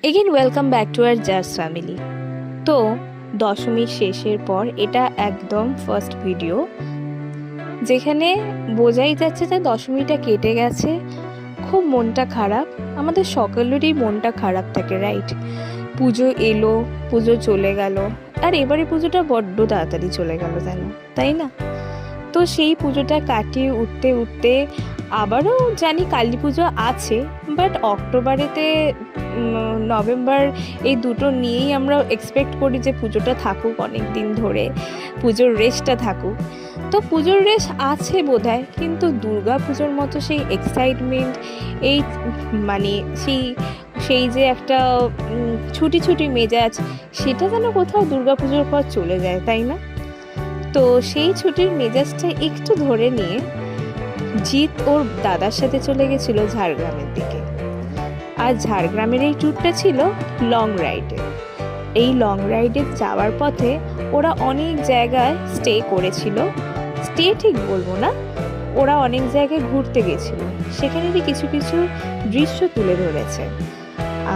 Again welcome back to R just family. তো দশমীর শেষের পর এটা একদম ফার্স্ট ভিডিও যেখানে বোঝাই যাচ্ছে যে দশমীটা কেটে গেছে। খুব মনটা খারাপ, আমাদের সকলেরই মনটা খারাপ থাকে, রাইট? পুজো এলো, পুজো চলে গেল, আর এবারে পুজোটা বড্ড তাড়াতাড়ি চলে গেল যেন, তাই না? তো সেই পুজোটা কাটিয়ে উঠতে উঠতে আবারও জানি কালী পুজো আছে, বাট অক্টোবরেতে নভেম্বর এই দুটো নিয়েই আমরা এক্সপেক্ট করি যে পুজোটা থাকুক অনেক দিন ধরে, পুজোর রেশটা থাকুক। তো পুজোর রেশ আছে বোধহয়, কিন্তু দুর্গা পুজোর মতো সেই এক্সাইটমেন্ট, এই মানে সেই সেই যে একটা ছুটি ছুটি মেজাজ, সেটা যেন কোথাও দুর্গা পুজোর পর চলে যায়, তাই না? তো সেই ছুটির মেজাজটা একটু ধরে নিয়ে জিৎ ওর দাদার সাথে চলে গেছিল ঝাড়গ্রামের দিকে। আর ঝাড়গ্রামের এই ট্যুরটা ছিল লং রাইডে। এই লং রাইডে যাওয়ার পথে ওরা অনেক জায়গায় স্টে করেছিল, স্টে ঠিক বলবো না, ওরা অনেক জায়গায় ঘুরতে গেছিল, সেখানেরই কিছু কিছু দৃশ্য তুলে ধরেছে।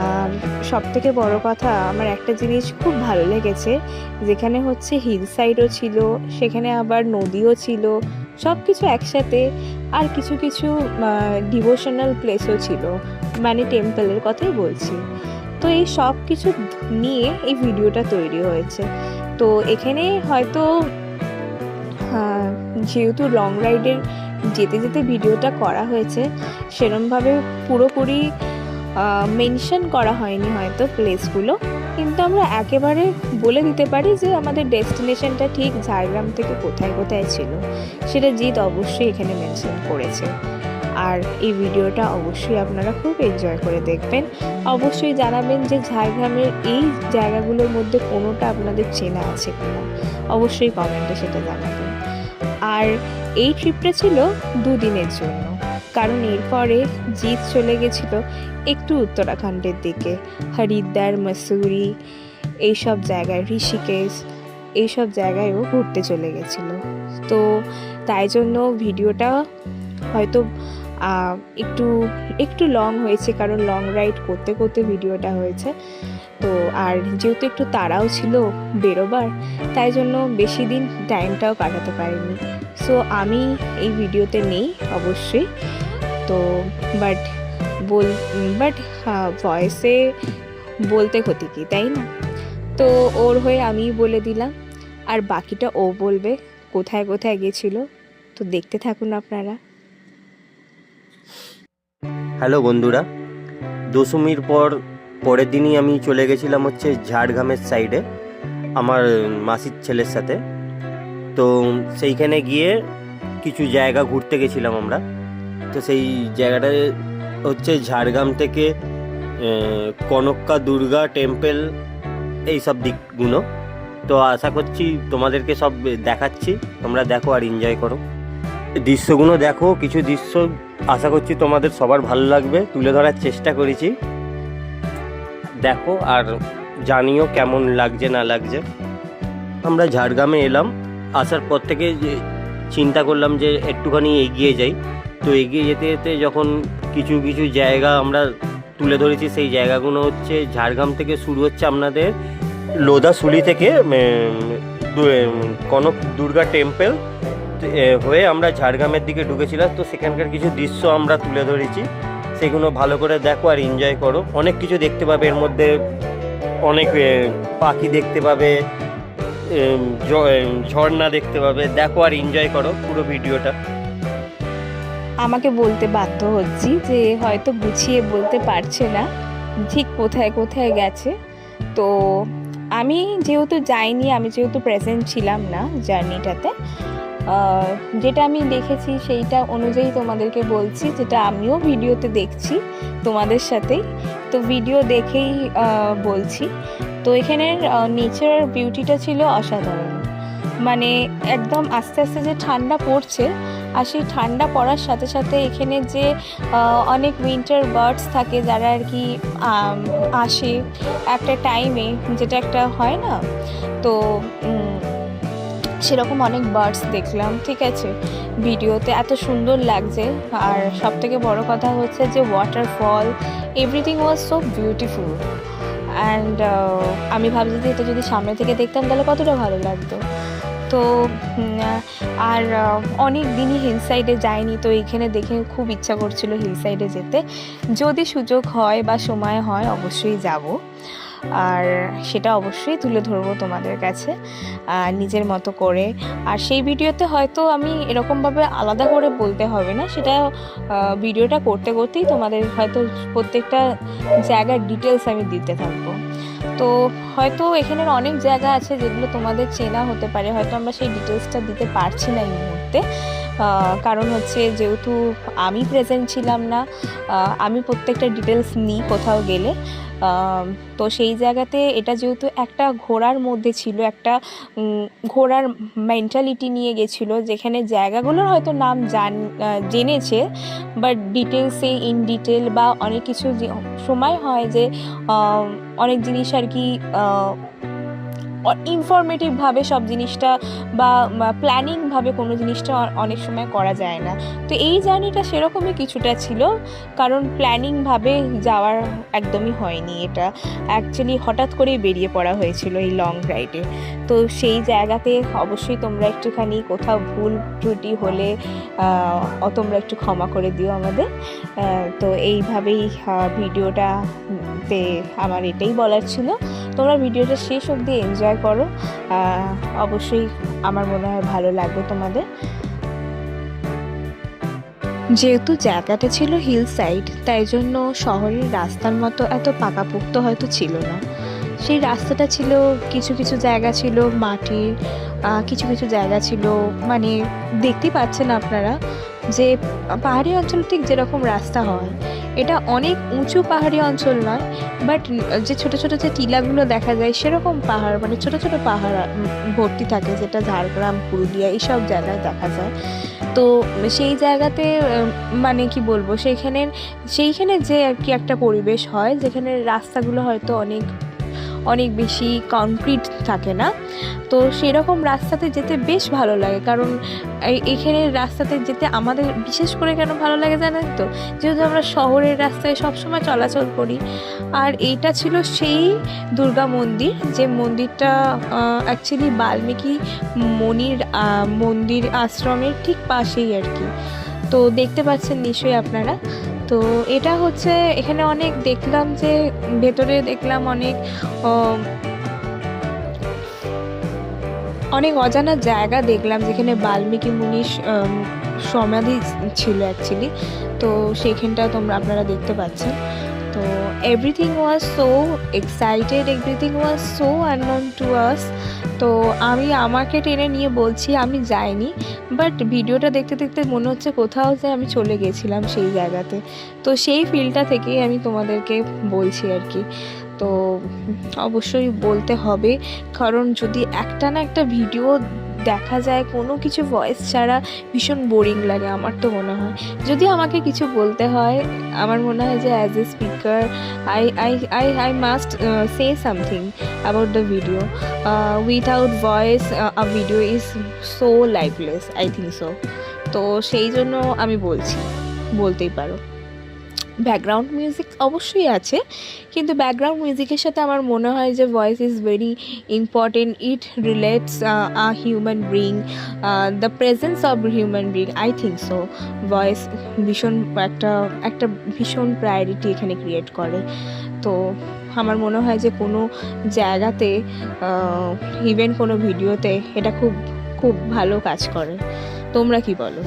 আর সব থেকে বড় কথা, আমার একটা জিনিস খুব ভালো লেগেছে, যেখানে হচ্ছে হিল সাইডও ছিল, সেখানে আবার নদীও ছিল, সব কিছু একসাথে। আর কিছু কিছু ডিভোশনাল প্লেসও ছিল, মানে টেম্পলের কথাই বলছি। তো এই সব কিছু নিয়ে এই ভিডিওটা তৈরি হয়েছে। তো এখানে হয়তো যেহেতু লং রাইডের যেতে যেতে ভিডিওটা করা হয়েছে, সেরমভাবে পুরোপুরি মেনশন করা হয়নি হয়তো প্লেসগুলো, কিন্তু আমরা একেবারে বলে দিতে পারি যে আমাদের ডেস্টিনেশনটা ঠিক ঝাড়গ্রাম থেকে কোথায় কোথায় ছিল, সেটা জিৎ অবশ্যই এখানে মেনশন করেছে। আর এই ভিডিওটা অবশ্যই আপনারা খুব এনজয় করে দেখবেন। অবশ্যই জানাবেন যে ঝাড়গ্রামের এই জায়গাগুলোর মধ্যে কোনোটা আপনাদের চেনা আছে কিনা, অবশ্যই কমেন্টে সেটা জানাবেন। আর এই ট্রিপটা ছিল 2 দিনের জন্য, কারণ এরপরে জিৎ চলে গেছিল একটু উত্তরাখণ্ডের দিকে, হরিদ্বার, মসুরি, এইসব জায়গায়, ঋষিকেশ, এইসব জায়গায়ও ঘুরতে চলে গেছিল। তো তাই জন্য ভিডিওটা হয়তো একটু একটু লং হয়েছে, কারণ লং রাইড করতে করতে ভিডিওটা হয়েছে। তো আর যেহেতু একটু তাড়াও ছিল বেরোবার, তাই জন্য বেশি দিন টাইমটাও কাটাতে পারিনি। সো আমি এই ভিডিওতে নেই অবশ্যই, তো বাট ভয়েসে বলতে ক্ষতি কি, তাই না? তো ওর হয়ে আমিই বলে দিলাম, আর বাকিটা ও বলবে কোথায় কোথায় গেছিল। তো দেখতে থাকুন আপনারা। হ্যালো বন্ধুরা, দশমীর পরের দিনই আমি চলে গেছিলাম হচ্ছে ঝাড়গ্রামের সাইডে আমার মাসির ছেলের সাথে। তো সেইখানে গিয়ে কিছু জায়গা ঘুরতে গেছিলাম আমরা। তো সেই জায়গাটা হচ্ছে ঝাড়গ্রাম থেকে কনক্কা দুর্গা টেম্পল, এই সব দিকগুলো। তো আশা করছি তোমাদেরকে সব দেখাচ্ছি, তোমরা দেখো আর এনজয় করো, দৃশ্যগুলো দেখো। কিছু দৃশ্য আশা করছি তোমাদের সবার ভালো লাগবে, তুলে ধরার চেষ্টা করেছি, দেখো আর জানিও কেমন লাগছে না লাগছে। আমরা ঝাড়গ্রামে এলাম, আসার পর থেকে চিন্তা করলাম যে একটুখানি এগিয়ে যাই। তো এগিয়ে যেতে যেতে যখন কিছু কিছু জায়গা আমরা তুলে ধরেছি, সেই জায়গাগুলো হচ্ছে ঝাড়গ্রাম থেকে শুরু হচ্ছে আপনাদের লোধাশুলি থেকে কনক দুর্গা টেম্পল হয়ে আমরা ঝাড়গ্রামের দিকে ঢুকেছিলাম। তো সেখানকার কিছু দৃশ্য আমরা তুলে ধরেছি, সেগুলো ভালো করে দেখো আর এনজয় করো। অনেক কিছু দেখতে পাবে এর মধ্যে, অনেক পাখি দেখতে পাবে, ঝর্ণা দেখতে পাবে, দেখো আর এনজয় করো পুরো ভিডিওটা। আমাকে বলতে বাধ্য হচ্ছি যে হয়তো গুছিয়ে বলতে পারছে না ঠিক কোথায় কোথায় গেছে। তো আমি যেহেতু যাইনি, আমি যেহেতু প্রেজেন্ট ছিলাম না জার্নিটাতে, যেটা আমি দেখেছি সেইটা অনুযায়ী তোমাদেরকে বলছি, যেটা আমিও ভিডিওতে দেখছি তোমাদের সাথেই। তো ভিডিও দেখেই বলছি। তো এখানের নেচার বিউটিটা ছিল অসাধারণ, মানে একদম আস্তে আস্তে যে ঠান্ডা পড়ছে, আর সেই ঠান্ডা পড়ার সাথে সাথে এখানে যে অনেক উইন্টার বার্ডস থাকে যারা আর কি আসে একটা টাইমে, যেটা একটা হয় না, তো সেরকম অনেক বার্ডস দেখলাম, ঠিক আছে, ভিডিওতে এত সুন্দর লাগছে। আর সব থেকে বড় কথা হচ্ছে যে waterfall, everything was so beautiful and আমি ভাবছি যে এটা যদি সামনে থেকে দেখতাম তাহলে কতটা ভালো লাগতো। তো আর অনেক দিনই হিল সাইডে যাইনি, তো এইখানে দেখে খুব ইচ্ছা করছিল হিল সাইডে যেতে। যদি সুযোগ হয় বা সময় হয় অবশ্যই যাব, আর সেটা অবশ্যই তুলে ধরবো তোমাদের কাছে নিজের মতো করে। আর সেই ভিডিওতে হয়তো আমি এরকমভাবে আলাদা করে বলতে হবে না, সেটা ভিডিওটা করতে করতেই তোমাদের হয়তো প্রত্যেকটা জায়গার ডিটেলস আমি দিতে থাকবো। তো হয়তো এখানের অনেক জায়গা আছে যেগুলো তোমাদের চেনা হতে পারে, হয়তো আমরা সেই ডিটেলসটা দিতে পারছি না এই মুহূর্তে, কারণ হচ্ছে যেহেতু আমি প্রেজেন্ট ছিলাম না, আমি প্রত্যেকটা ডিটেলস নিই কোথাও গেলে। তো সেই জায়গাতে এটা যেহেতু একটা ঘোরার মধ্যে ছিল, একটা ঘোরার মেন্টালিটি নিয়ে গেছিলো, যেখানে জায়গাগুলোর হয়তো নাম জেনেছে, বাট ডিটেলসে ইন ডিটেল বা অনেক কিছু সময় হয় যে অনেক জিনিস আর কি ইনফরমেটিভভাবে সব জিনিসটা বা প্ল্যানিংভাবে কোনো জিনিসটা অনেক সময় করা যায় না। তো এই জার্নিটা সেরকমই কিছুটা ছিল, কারণ প্ল্যানিংভাবে যাওয়ার একদমই হয়নি, এটা অ্যাকচুয়ালি হঠাৎ করেই বেরিয়ে পড়া হয়েছিল এই লং রাইডে। তো সেই জায়গাতে অবশ্যই তোমরা একটুখানি কোথাও ভুল ত্রুটি হলে তোমরা একটু ক্ষমা করে দিও আমাদের। তো এইভাবেই ভিডিওটাতে আমার এটাই বলার ছিল। তোমরা ভিডিওটা শেষ অবধি এনজয় করো, অবশ্যই আমার মনে হয় ভালো লাগবে তোমাদের। যেহেতু জায়গাটা ছিল হিল সাইড, তাই জন্য শহরের রাস্তার মতো এত পাকাপোক্ত হয়তো ছিল না। সেই রাস্তাটা ছিল, কিছু কিছু জায়গা ছিল মাটির, কিছু কিছু জায়গা ছিল মানে দেখতেই পাচ্ছেন আপনারা যে পাহাড়ি অঞ্চল ঠিক যেরকম রাস্তা হয়, এটা অনেক উঁচু পাহাড়ি অঞ্চল নয়, বাট যে ছোট ছোট যে টিলাগুলো দেখা যায় সেরকম পাহাড়, মানে ছোট ছোট পাহাড় ভর্তি থাকে, যেটা ঝাড়গ্রাম পুরুলিয়া এইসব জায়গায় দেখা যায়। তো সেই জায়গাতে মানে কি বলবো, সেইখানে যে আর কি একটা পরিবেশ হয়, যেখানে রাস্তাগুলো হয়তো অনেক বেশি কংক্রিট থাকে না, তো সেরকম রাস্তাতে যেতে বেশ ভালো লাগে। কারণ এখানে রাস্তাতে যেতে আমাদের বিশেষ করে কেন ভালো লাগে জানেন তো, যেহেতু আমরা শহরের রাস্তায় সবসময় চলাচল করি। আর এইটা ছিল সেই দুর্গা মন্দির, যে মন্দিরটা অ্যাকচুয়ালি বাল্মীকি মনির মন্দির আশ্রমের ঠিক পাশেই আর কি। তো দেখতে পাচ্ছেন নিশ্চয়ই আপনারা। তো এটা হচ্ছে এখানে অনেক দেখলাম যে ভেতরে দেখলাম অনেক অজানা জায়গা দেখলাম, যেখানে বাল্মীকি মুনির সমাধি ছিল অ্যাকচুয়ালি। তো সেইখানটা আপনারা দেখতে পাচ্ছেন। তো everything was so excited, everything was so unknown to us. তো আমি আমাকে টেনে নিয়ে বলছি, আমি যাইনি, বাট ভিডিওটা দেখতে দেখতে মনে হচ্ছে কোথাও যে আমি চলে গেছিলাম সেই জায়গাতে। তো সেই ফিলটা থেকেই আমি তোমাদেরকে বলছি আর কি। তো অবশ্যই বলতে হবে, কারণ যদি একটা না একটা ভিডিও দেখা যায় কোনো কিছু ভয়েস ছাড়া, ভীষণ বোরিং লাগে আমার তো মনে হয়। যদি আমাকে কিছু বলতে হয়, আমার মনে হয় যে as A speaker I must say something about the video. Without voice a video is so lifeless, I think so. তো সেই জন্য আমি বলতেই পারো। ব্যাকগ্রাউন্ড মিউজিক অবশ্যই আছে, কিন্তু ব্যাকগ্রাউন্ড মিউজিকের সাথে আমার মনে হয় যে voice is very important. It relates a human being, the presence of human being, I think so. Voice ভীষণ একটা ভীষণ প্রায়োরিটি এখানে ক্রিয়েট করে। তো আমার মনে হয় যে কোনো জায়গাতে, ইভেন কোনো ভিডিওতে এটা খুব খুব ভালো কাজ করে। তোমরা কি বলো?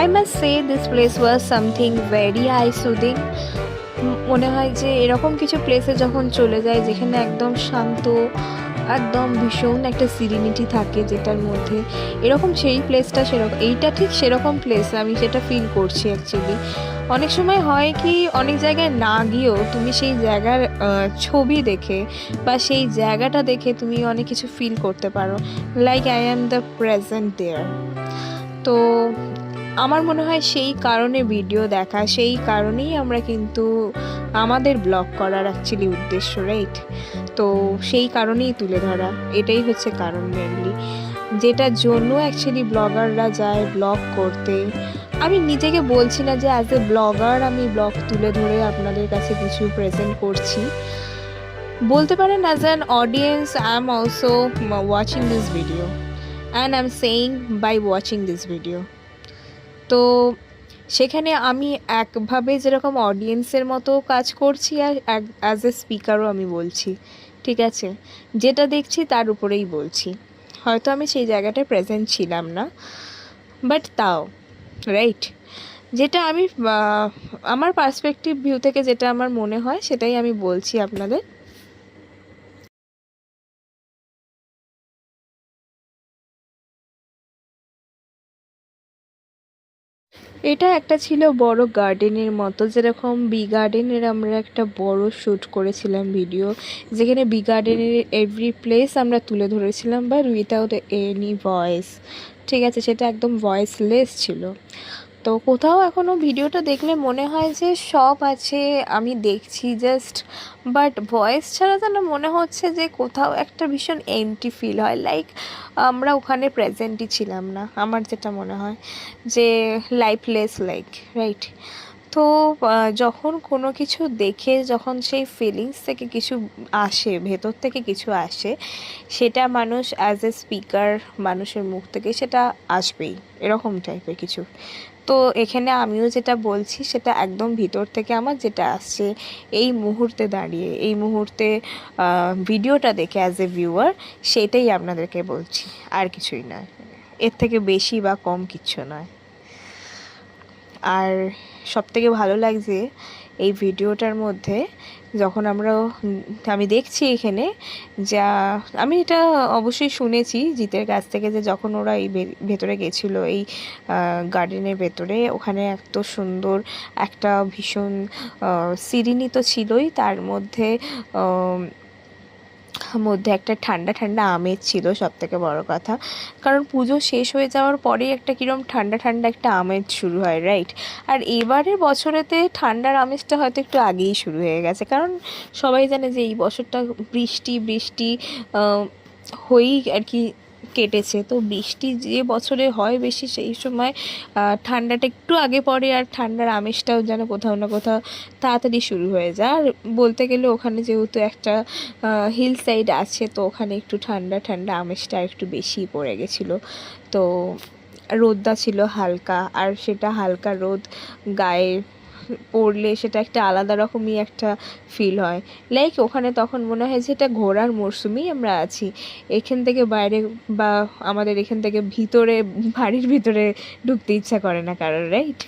I must say this place was something very I soothing. মনে হয় যে এরকম কিছু প্লেসে যখন চলে যায় যেখানে একদম শান্ত, একদম ভীষণ একটা সিরিনিটি থাকে যেটার মধ্যে, এরকম সেই প্লেসটা সেরকম, এইটা ঠিক সেরকম প্লেস আমি সেটা ফিল করছি অ্যাকচুয়ালি। অনেক সময় হয় কি, অনেক জায়গায় না গিয়েও তুমি সেই জায়গার ছবি দেখে বা সেই জায়গাটা দেখে তুমি অনেক কিছু ফিল করতে পারো, like I am the present there. তো আমার মনে হয় সেই কারণে ভিডিও দেখা, সেই কারণেই আমরা কিন্তু আমাদের ব্লগ করার অ্যাকচুয়ালি উদ্দেশ্য, রাইট? তো সেই কারণেই তুলে ধরা, এটাই হচ্ছে কারণ মেনলি, যেটার জন্য অ্যাকচুয়ালি ব্লগাররা যায় ব্লগ করতে। আমি নিজেকে বলছি না যে অ্যাজ এ ব্লগার আমি ব্লগ তুলে ধরে আপনাদের কাছে কিছু প্রেজেন্ট করছি, বলতে পারেন as an audience I am also watching this video and I am saying by watching this video. তো সেখানে আমি একভাবে যেরকম অডিয়েন্সের মতো কাজ করছি, আর অ্যাজ এ স্পিকারও আমি বলছি, ঠিক আছে? যেটা দেখছি তার উপরেই বলছি। হয়তো আমি সেই জায়গাটায় প্রেজেন্ট ছিলাম না, বাট তাও, রাইট? যেটা আমি আমার পার্সপেক্টিভ ভিউ থেকে যেটা আমার মনে হয় সেটাই আমি বলছি আপনাদের। এটা একটা ছিল বড় গার্ডেনের মতো, যেরকম বি গার্ডেনের আমরা একটা বড় শ্যুট করেছিলাম ভিডিও, যেখানে বি গার্ডেনের এভরি প্লেস আমরা তুলে ধরেছিলাম, বাট উইথাউট এনি ভয়েস, ঠিক আছে? সেটা একদম ভয়েসলেস ছিল। তো কোথাও এখনও ভিডিওটা দেখলে মনে হয় যে সব আছে, আমি দেখছি জাস্ট, বাট ভয়েস ছাড়া যেন মনে হচ্ছে যে কোথাও একটা ভীষণ এমটি ফিল হয়, লাইক আমরা ওখানে প্রেজেন্টই ছিলাম না, আমার যেটা মনে হয় যে লাইফলেস, লাইক, রাইট? তো যখন কোনো কিছু দেখে যখন সেই ফিলিংস থেকে কিছু আসে, ভেতর থেকে কিছু আসে, সেটা মানুষ অ্যাজ এ স্পিকার মানুষের মুখ থেকে সেটা আসবেই, এরকম টাইপের কিছু। তো এখানে আমিও যেটা বলছি সেটা একদম ভিতর থেকে আমার যেটা আসছে এই মুহূর্তে দাঁড়িয়ে, এই মুহূর্তে ভিডিওটা দেখে অ্যাজ এ ভিউয়ার, সেটাই আপনাদেরকে বলছি, আর কিছুই নয়, এর থেকে বেশি বা কম কিচ্ছু নয়। আর সবথেকে ভালো লাগছে এই ভিডিওটার মধ্যে, যখন আমি দেখছি এখানে যা, আমি এটা অবশ্যই শুনেছি জিতের কাছ থেকে, যে যখন ওরা এই ভেতরে গেছিলো এই গার্ডেনের ভেতরে, ওখানে এত সুন্দর একটা ভীষণ সিরিনি তো ছিলই, তার মধ্যে একটা ঠান্ডা ঠান্ডা আমেজ ছিল, সব থেকে বড় কথা, কারণ পুজো শেষ হয়ে যাওয়ার পরেই একটা কীরকম ঠান্ডা ঠান্ডা একটা আমেজ শুরু হয়, রাইট? আর এবারের বছরেতে ঠান্ডার আমেজটা হয়তো একটু আগেই শুরু হয়ে গেছে, কারণ সবাই জানে যে এই বছরটা বৃষ্টি বৃষ্টি হয়েই আর কি কেটেছে। তো বৃষ্টি যে বছরে হয় বেশি, সেই সময় ঠান্ডাটা একটু আগে পড়ে, আর ঠান্ডার আমেজটাও যেন কোথাও না কোথাও তাড়াতাড়ি শুরু হয়ে যায়। আর বলতে গেলে ওখানে যেহেতু একটা হিল সাইড আছে, তো ওখানে একটু ঠান্ডা ঠান্ডা আমেজটা একটু বেশি পড়ে গেছিলো। তো রোদটা ছিল হালকা, আর সেটা হালকা রোদ গায়ে পড়লে সেটা একটা আলাদা রকমই একটা ফিল হয়, লাইক ওখানে তখন মনে হয় যে এটা ঘোরার মরশুমেই আমরা আছি, এখান থেকে বাইরে বা আমাদের এখান থেকে ভিতরে, বাড়ির ভিতরে ঢুকতে ইচ্ছা করে না কারোর, right?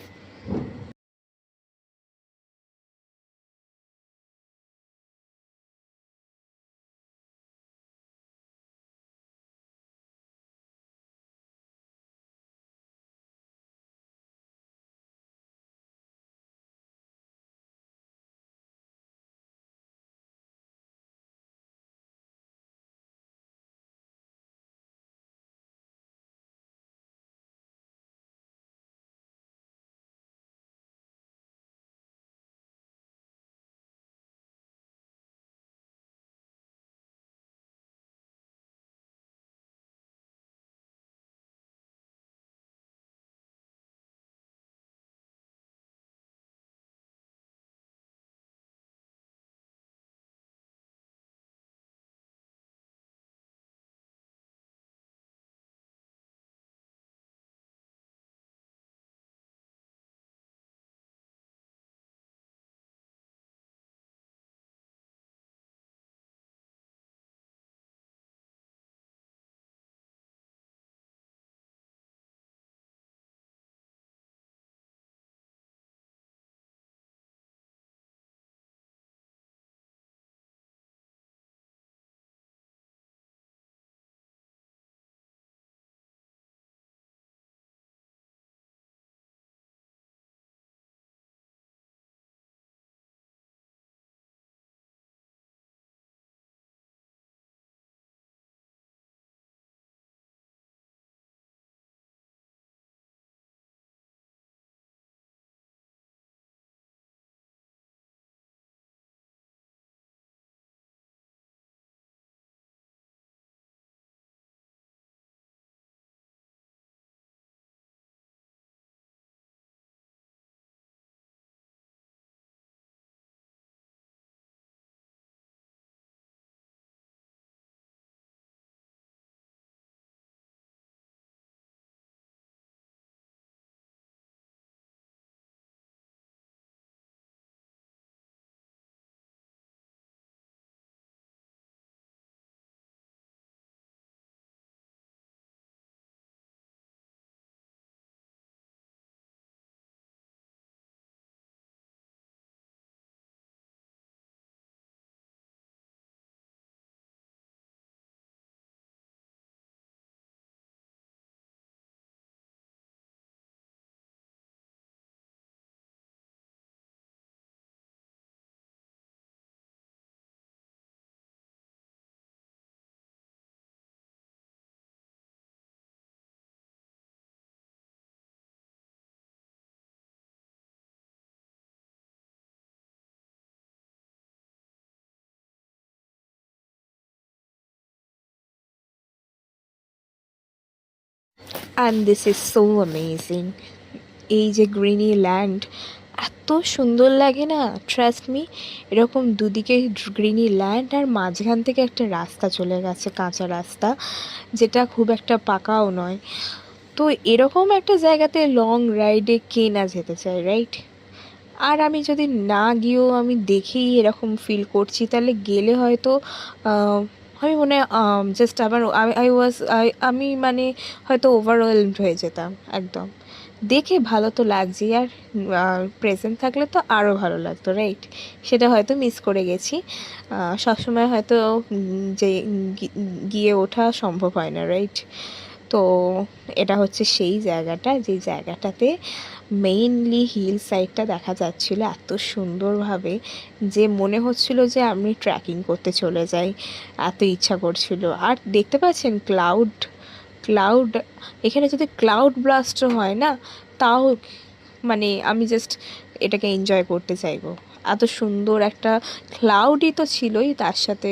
And this is so amazing. এই যে গ্রিনি ল্যান্ড, এত সুন্দর লাগে না, ট্রাস্ট মি। এরকম দুদিকে গ্রিনি ল্যান্ড আর মাঝখান থেকে একটা রাস্তা চলে গেছে, কাঁচা রাস্তা, যেটা খুব একটা পাকাও নয়। তো এরকম একটা জায়গাতে লং রাইডে কে না যেতে চায়, রাইট? আর আমি যদি না গিয়েও আমি দেখেই এরকম ফিল করছি, তাহলে গেলে হয়তো আহ, আমি মনে জাস্ট আবার আমি মানে হয়তো ওভারওয়েলমড হয়ে যেতাম একদম। দেখে ভালো তো লাগছেই, আর প্রেজেন্ট থাকলে তো আরও ভালো লাগতো, রাইট? সেটা হয়তো মিস করে গেছি। সবসময় হয়তো যে গিয়ে ওঠা সম্ভব হয় না, রাইট? তো এটা হচ্ছে সেই জায়গাটা, যে জায়গাটাতে মেইনলি হিল সাইডটা দেখা যাচ্ছিল এত সুন্দরভাবে, যে মনে হচ্ছিল যে আমি ট্রেকিং করতে চলে যাই, এত ইচ্ছা করছিল। আর দেখতে পাচ্ছেন ক্লাউড, এখানে যদি ক্লাউড ব্লাস্টও হয় না, তাও মানে আমি জাস্ট এটাকে এনজয় করতে চাইবো। এত সুন্দর একটা ক্লাউডই তো ছিলই, তার সাথে